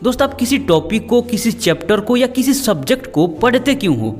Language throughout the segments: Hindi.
दोस्त आप किसी टॉपिक को, किसी चैप्टर को या किसी सब्जेक्ट को पढ़ते क्यों हो?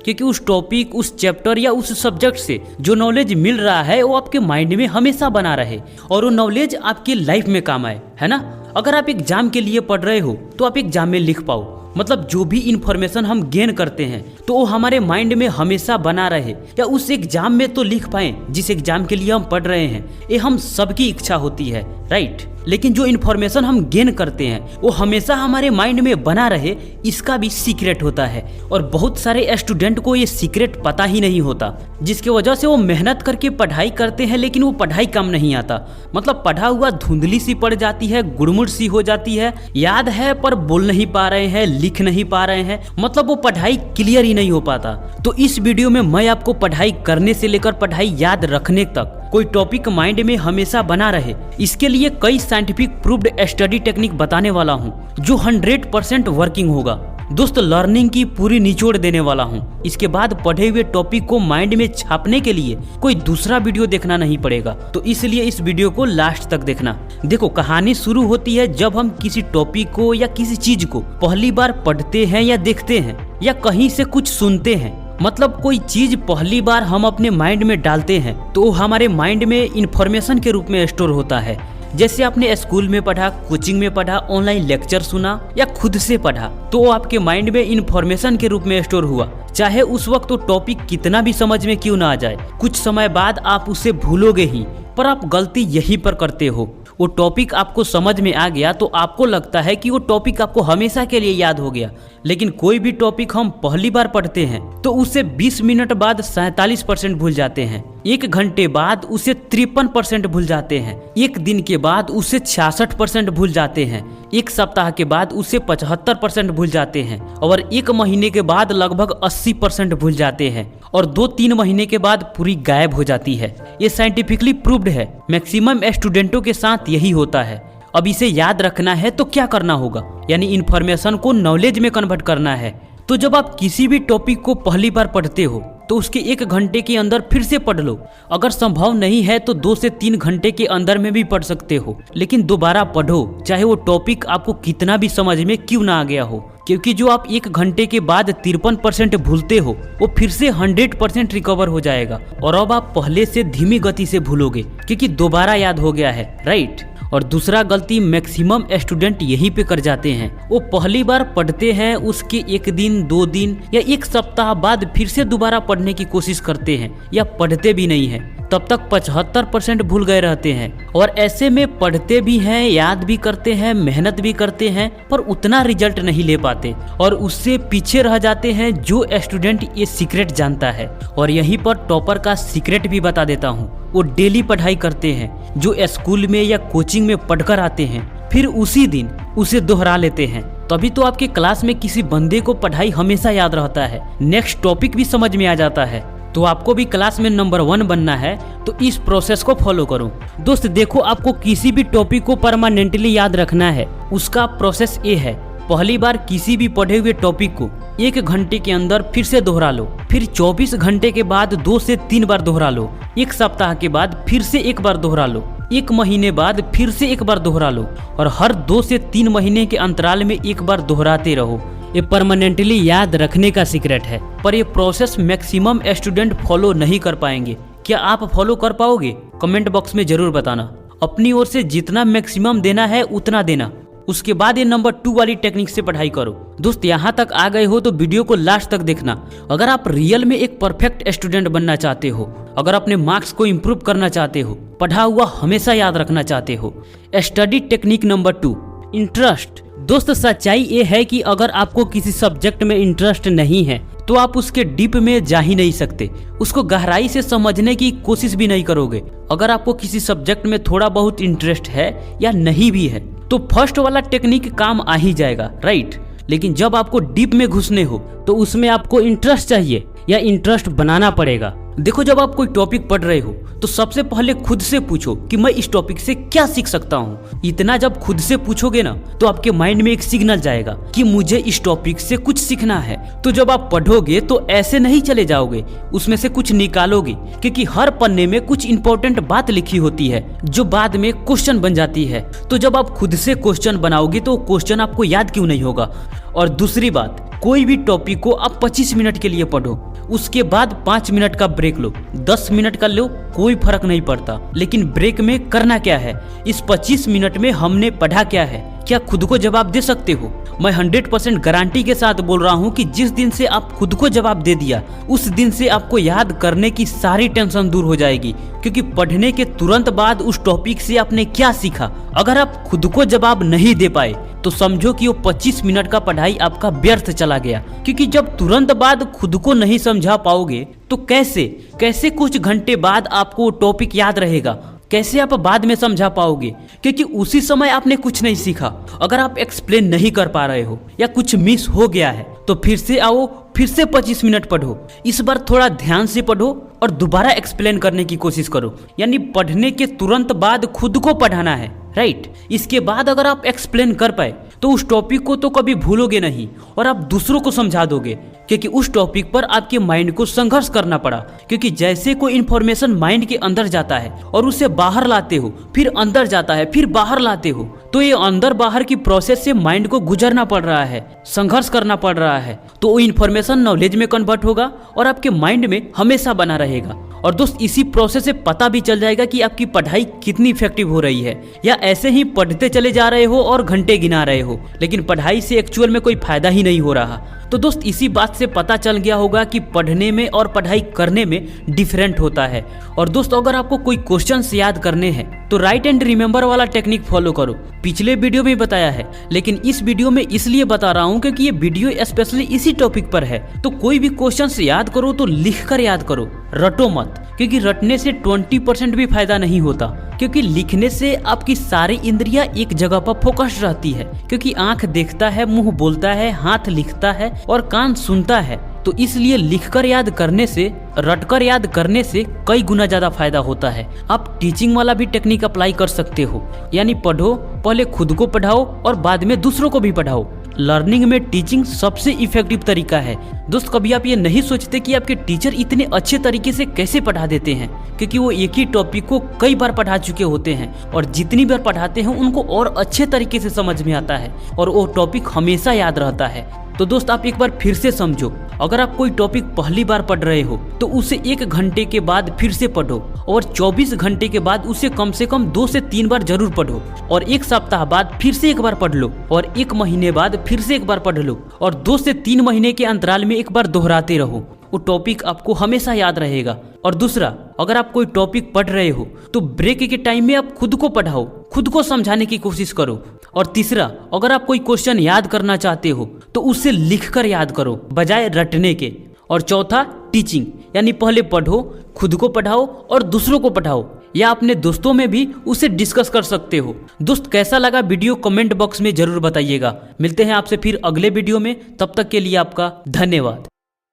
क्योंकि उस टॉपिक, उस चैप्टर या उस सब्जेक्ट से जो नॉलेज मिल रहा है वो आपके माइंड में हमेशा बना रहे और वो नॉलेज आपकी लाइफ में काम आए, है ना। अगर आप एग्जाम के लिए पढ़ रहे हो तो आप एग्जाम में लिख पाओ, मतलब जो भी इंफॉर्मेशन हम गेन करते हैं तो वो हमारे माइंड में हमेशा बना रहे, या उस एग्जाम में तो लिख पाएं जिस एग्जाम के लिए हम पढ़ रहे हैं। ये हम सबकी इच्छा होती है, राइट। लेकिन जो इन्फॉर्मेशन हम गेन करते हैं वो हमेशा हमारे माइंड में बना रहे, इसका भी सीक्रेट होता है। और बहुत सारे स्टूडेंट को ये सीक्रेट पता ही नहीं होता, जिसकी वजह से वो मेहनत करके पढ़ाई करते हैं लेकिन वो पढ़ाई काम नहीं आता। मतलब पढ़ा हुआ धुंधली सी पड़ जाती है, गुड़मुड़ सी हो जाती है, याद है पर बोल नहीं पा रहे हैं, लिख नहीं पा रहे हैं, मतलब वो पढ़ाई क्लियर ही नहीं हो पाता। तो इस वीडियो में मैं आपको पढ़ाई करने से लेकर पढ़ाई याद रखने तक कोई टॉपिक माइंड में हमेशा बना रहे, इसके लिए कई साइंटिफिक प्रूव्ड स्टडी टेक्निक बताने वाला हूँ जो 100% वर्किंग होगा। दोस्त लर्निंग की पूरी निचोड़ देने वाला हूँ। इसके बाद पढ़े हुए टॉपिक को माइंड में छापने के लिए कोई दूसरा वीडियो देखना नहीं पड़ेगा, तो इसलिए इस वीडियो को लास्ट तक देखना। देखो, कहानी शुरू होती है जब हम किसी टॉपिक को या किसी चीज को पहली बार पढ़ते हैं या देखते हैं या कहीं से कुछ सुनते हैं। मतलब कोई चीज पहली बार हम अपने माइंड में डालते हैं तो वो हमारे माइंड में इंफॉर्मेशन के रूप में स्टोर होता है। जैसे आपने स्कूल में पढ़ा, कोचिंग में पढ़ा, ऑनलाइन लेक्चर सुना या खुद से पढ़ा, तो वो आपके माइंड में इंफॉर्मेशन के रूप में स्टोर हुआ। चाहे उस वक्त वो टॉपिक कितना भी समझ में क्यों ना आ जाए, कुछ समय बाद आप उसे भूलोगे ही। पर आप गलती यहीं पर करते हो। वो टॉपिक आपको समझ में आ गया तो आपको लगता है कि वो टॉपिक आपको हमेशा के लिए याद हो गया। लेकिन कोई भी टॉपिक हम पहली बार पढ़ते हैं तो उसे 20 मिनट बाद 47% भूल जाते हैं, 1 घंटे बाद उसे 53% भूल जाते हैं, 1 दिन के बाद उसे 66% भूल जाते हैं, 1 सप्ताह के बाद उसे 75% भूल जाते हैं और 1 महीने के बाद लगभग 80% भूल जाते हैं और 2-3 महीने के बाद पूरी गायब हो जाती है। ये साइंटिफिकली प्रूव्ड है। मैक्सिमम स्टूडेंटों के साथ यही होता है। अब इसे याद रखना है तो क्या करना होगा, यानी इन्फॉर्मेशन को नॉलेज में कन्वर्ट करना है। तो जब आप किसी भी टॉपिक को पहली बार पढ़ते हो तो उसके 1 घंटे के अंदर फिर से पढ़ लो। अगर संभव नहीं है तो 2 से 3 घंटे के अंदर में भी पढ़ सकते हो, लेकिन दोबारा पढ़ो, चाहे वो टॉपिक आपको कितना भी समझ में क्यों ना आ गया हो। क्योंकि जो आप 1 घंटे के बाद 53% भूलते हो वो फिर से 100% रिकवर हो जाएगा और अब आप पहले से धीमी गति से भूलोगे क्योंकि दोबारा याद हो गया है, राइट। और दूसरा गलती मैक्सिमम स्टूडेंट यहीं पे कर जाते हैं, वो पहली बार पढ़ते हैं, उसके 1 दिन 2 दिन या 1 सप्ताह बाद फिर से दोबारा पढ़ने की कोशिश करते हैं या पढ़ते भी नहीं हैं। तब तक 75% भूल गए रहते हैं और ऐसे में पढ़ते भी हैं, याद भी करते हैं, मेहनत भी करते हैं, पर उतना रिजल्ट नहीं ले पाते और उससे पीछे रह जाते हैं जो स्टूडेंट ये सीक्रेट जानता है। और यहीं पर टॉपर का सीक्रेट भी बता देता हूँ। वो डेली पढ़ाई करते हैं, जो स्कूल में या कोचिंग में पढ़कर आते हैं, फिर उसी दिन उसे दोहरा लेते हैं। तभी तो आपके क्लास में किसी बंदे को पढ़ाई हमेशा याद रहता है, नेक्स्ट टॉपिक भी समझ में आ जाता है। तो आपको भी क्लास में नंबर 1 बनना है तो इस प्रोसेस को फॉलो करो। दोस्त देखो, आपको किसी भी टॉपिक को परमानेंटली याद रखना है, उसका प्रोसेस ये है। पहली बार किसी भी पढ़े हुए टॉपिक को 1 घंटे के अंदर फिर से दोहरा लो, फिर 24 घंटे के बाद 2 से 3 बार दोहरा लो, 1 सप्ताह के बाद फिर से 1 बार दोहरा लो, 1 महीने बाद फिर से 1 बार दोहरा लो और हर 2 से 3 महीने के अंतराल में 1 बार दोहराते रहो। ये परमानेंटली याद रखने का सीक्रेट है, पर ये प्रोसेस मैक्सिमम स्टूडेंट फॉलो नहीं कर पाएंगे। क्या आप फॉलो कर पाओगे? कमेंट बॉक्स में जरूर बताना। अपनी ओर से जितना मैक्सिमम देना है उतना देना। उसके बाद ये नंबर 2 वाली टेक्निक से पढ़ाई करो। दोस्त यहाँ तक आ गए हो तो वीडियो को लास्ट तक देखना। अगर आप रियल में एक परफेक्ट स्टूडेंट बनना चाहते हो, अगर अपने मार्क्स को इम्प्रूव करना चाहते हो, पढ़ा हुआ हमेशा याद रखना चाहते हो, स्टडी टेक्निक नंबर 2, इंटरेस्ट। दोस्त सच्चाई ये है कि अगर आपको किसी सब्जेक्ट में इंटरेस्ट नहीं है तो आप उसके डीप में जा ही नहीं सकते, उसको गहराई से समझने की कोशिश भी नहीं करोगे। अगर आपको किसी सब्जेक्ट में थोड़ा बहुत इंटरेस्ट है या नहीं भी है तो फर्स्ट वाला टेक्निक काम आ ही जाएगा, राइट। लेकिन जब आपको डीप में घुसने हो तो उसमें आपको इंटरेस्ट चाहिए या इंटरेस्ट बनाना पड़ेगा। देखो, जब आप कोई टॉपिक पढ़ रहे हो तो सबसे पहले खुद से पूछो कि मैं इस टॉपिक से क्या सीख सकता हूँ। इतना जब खुद से पूछोगे ना तो आपके माइंड में एक सिग्नल जाएगा कि मुझे इस टॉपिक से कुछ सीखना है। तो जब आप पढ़ोगे तो ऐसे नहीं चले जाओगे, उसमें से कुछ निकालोगे, क्योंकि हर पन्ने में कुछ इंपॉर्टेंट बात लिखी होती है जो बाद में क्वेश्चन बन जाती है। तो जब आप खुद से क्वेश्चन बनाओगे तो क्वेश्चन आपको याद क्यों नहीं होगा। और दूसरी बात, कोई भी टॉपिक को आप 25 मिनट के लिए पढ़ो, उसके बाद 5 मिनट का ब्रेक लो, 10 मिनट का लो, कोई फर्क नहीं पड़ता। लेकिन ब्रेक में करना क्या है, इस 25 मिनट में हमने पढ़ा क्या है, क्या खुद को जवाब दे सकते हो। मैं 100% गारंटी के साथ बोल रहा हूँ कि जिस दिन से आप खुद को जवाब दे दिया, उस दिन से आपको याद करने की सारी टेंशन दूर हो जाएगी, क्योंकि पढ़ने के तुरंत बाद उस टॉपिक से आपने क्या सीखा। अगर आप खुद को जवाब नहीं दे पाए तो समझो कि वो 25 मिनट का पढ़ाई आपका व्यर्थ चला गया, क्योंकि जब तुरंत बाद खुद को नहीं समझा पाओगे तो कैसे कुछ घंटे बाद आपको वो टॉपिक याद रहेगा, कैसे आप बाद में समझा पाओगे, क्योंकि उसी समय आपने कुछ नहीं सीखा। अगर आप एक्सप्लेन नहीं कर पा रहे हो या कुछ मिस हो गया है तो फिर से आओ, फिर से 25 मिनट पढ़ो। इस बार थोड़ा ध्यान से पढ़ो और दोबारा एक्सप्लेन करने की कोशिश करो, यानी पढ़ने के तुरंत बाद खुद को पढ़ाना है, राइट। इसके बाद अगर आप एक्सप्लेन कर पाए तो उस टॉपिक को तो कभी भूलोगे नहीं और आप दूसरों को समझा दोगे, क्योंकि उस टॉपिक पर आपके माइंड को संघर्ष करना पड़ा। क्योंकि जैसे कोई इन्फॉर्मेशन माइंड के अंदर जाता है और उसे बाहर लाते हो, फिर अंदर जाता है, फिर बाहर लाते हो, तो ये अंदर बाहर की प्रोसेस से माइंड को गुजरना पड़ रहा है, संघर्ष करना पड़ रहा है। तो वो इन्फॉर्मेशन नॉलेज में कन्वर्ट होगा और आपके माइंड में हमेशा बना रहेगा। और दोस्त, इसी प्रोसेस से पता भी चल जाएगा कि आपकी पढ़ाई कितनी इफेक्टिव हो रही है, या ऐसे ही पढ़ते चले जा रहे हो और घंटे गिना रहे हो, लेकिन पढ़ाई से एक्चुअल में कोई फायदा ही नहीं हो रहा। तो दोस्त, इसी बात से पता चल गया होगा कि पढ़ने में और पढ़ाई करने में डिफरेंट होता है। और दोस्त, अगर आपको कोई क्वेश्चंस याद करने हैं तो राइट एंड रिमेंबर वाला टेक्निक फॉलो करो। पिछले वीडियो में बताया है, लेकिन इस वीडियो में इसलिए बता रहा हूँ क्योंकि ये वीडियो स्पेशली इसी टॉपिक पर है। तो कोई भी क्वेश्चंस याद करो तो लिख कर याद करो, रटो मत, क्योंकि रटने से 20% भी फायदा नहीं होता। क्योंकि लिखने से आपकी सारी इंद्रियां एक जगह पर फोकस रहती है, क्योंकि आंख देखता है, मुंह बोलता है, हाथ लिखता है और कान सुनता है। तो इसलिए लिखकर याद करने से, रटकर याद करने से कई गुना ज्यादा फायदा होता है। आप टीचिंग वाला भी टेक्निक अप्लाई कर सकते हो, यानी पढ़ो, पहले खुद को पढ़ाओ और बाद में दूसरों को भी पढ़ाओ। लर्निंग में टीचिंग सबसे इफेक्टिव तरीका है। दोस्त, कभी आप ये नहीं सोचते कि आपके टीचर इतने अच्छे तरीके से कैसे पढ़ा देते हैं, क्योंकि वो एक ही टॉपिक को कई बार पढ़ा चुके होते हैं और जितनी बार पढ़ाते हैं उनको और अच्छे तरीके से समझ में आता है और वो टॉपिक हमेशा याद रहता है। तो दोस्त, आप एक बार फिर से समझो, अगर आप कोई टॉपिक पहली बार पढ़ रहे हो तो उसे 1 घंटे के बाद फिर से पढ़ो और 24 घंटे के बाद उसे कम से कम 2 से 3 बार जरूर पढ़ो और 1 सप्ताह बाद फिर से 1 बार पढ़ लो और 1 महीने बाद फिर से 1 बार पढ़ लो और 2 से 3 महीने के अंतराल में 1 बार दोहराते रहो। वो टॉपिक आपको हमेशा याद रहेगा। और दूसरा, अगर आप कोई टॉपिक पढ़ रहे हो तो ब्रेक के टाइम में आप खुद को पढ़ाओ, खुद को समझाने की कोशिश करो। और तीसरा, अगर आप कोई क्वेश्चन याद करना चाहते हो तो उसे लिखकर याद करो बजाय रटने के। और चौथा, टीचिंग, यानी पहले पढ़ो, खुद को पढ़ाओ और दूसरों को पढ़ाओ, या अपने दोस्तों में भी उसे डिस्कस कर सकते हो। दोस्त, कैसा लगा वीडियो कमेंट बॉक्स में जरूर बताइएगा। मिलते हैं आपसे फिर अगले वीडियो में, तब तक के लिए आपका धन्यवाद।